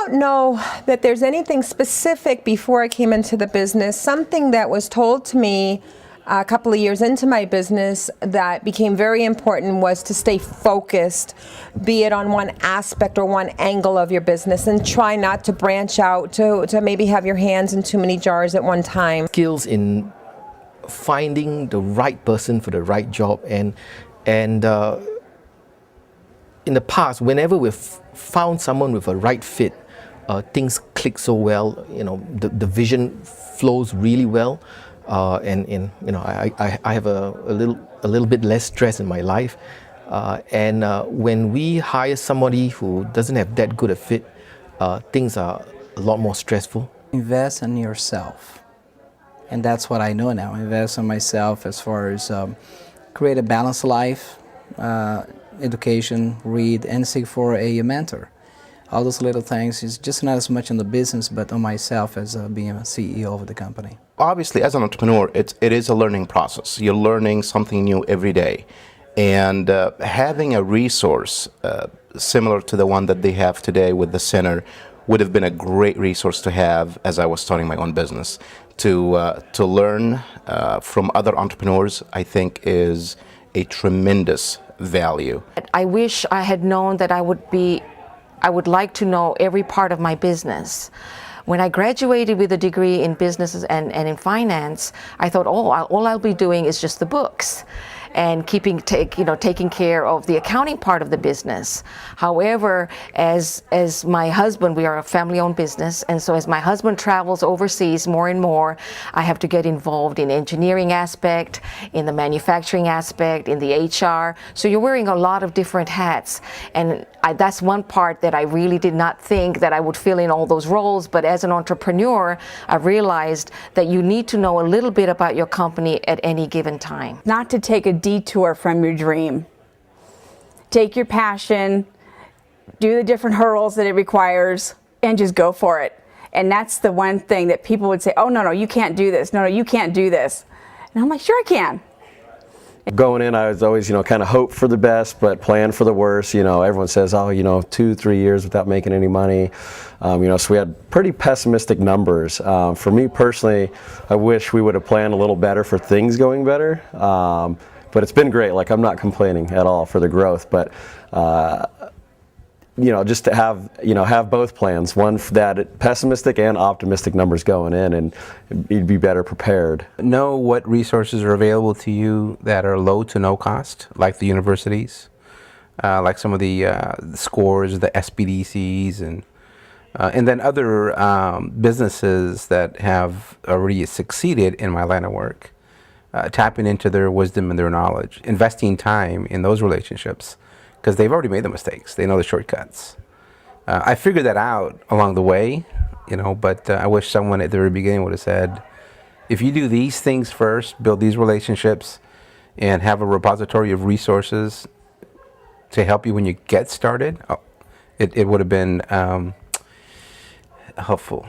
don't know that there's anything specific before I came into the business. Something that was told to me a couple of years into my business that became very important was to stay focused, be it on one aspect or one angle of your business, and try not to branch out to maybe have your hands in too many jars at one time. Skills in finding the right person for the right job, and in the past, whenever we've found someone with a right fit, things click so well. You know, the vision flows really well. And you know, I have a little bit less stress in my life, and when we hire somebody who doesn't have that good a fit, things are a lot more stressful. Invest in yourself, and that's what I know now. Invest in myself as far as create a balanced life, education, read, and seek for a mentor. All those little things is just not as much on the business, but on myself as being a CEO of the company. Obviously, as an entrepreneur, it is a learning process. You're learning something new every day. And having a resource similar to the one that they have today with the center would have been a great resource to have as I was starting my own business. To learn from other entrepreneurs, I think, is a tremendous value. I wish I had known that I would like to know every part of my business. When I graduated with a degree in business and in finance, I thought, oh, all I'll be doing is just the books and taking care of the accounting part of the business. However, as my husband, we are a family-owned business, and so as my husband travels overseas more and more, I have to get involved in engineering aspect, in the manufacturing aspect, in the HR. So you're wearing a lot of different hats, and that's one part that I really did not think that I would fill in all those roles. But as an entrepreneur, I realized that you need to know a little bit about your company at any given time. Not to take a detour from your dream. Take your passion, do the different hurdles that it requires, and just go for it. And that's the one thing that people would say, oh, no, you can't do this. No, you can't do this. And I'm like, sure I can. Going in, I was always, kind of hope for the best, but plan for the worst. Everyone says, oh, 2-3 years without making any money. So we had pretty pessimistic numbers. For me personally, I wish we would have planned a little better for things going better. But it's been great. Like, I'm not complaining at all for the growth, but just to have both plans, one for that pessimistic and optimistic numbers going in, and you'd be better prepared. Know what resources are available to you that are low to no cost, like the universities, like some of the scores, the SBDCs, and then other businesses that have already succeeded in my line of work. Tapping into their wisdom and their knowledge, investing time in those relationships, because they've already made the mistakes. They know the shortcuts. I figured that out along the way, but I wish someone at the very beginning would have said, if you do these things first, build these relationships, and have a repository of resources to help you when you get started, it would have been helpful.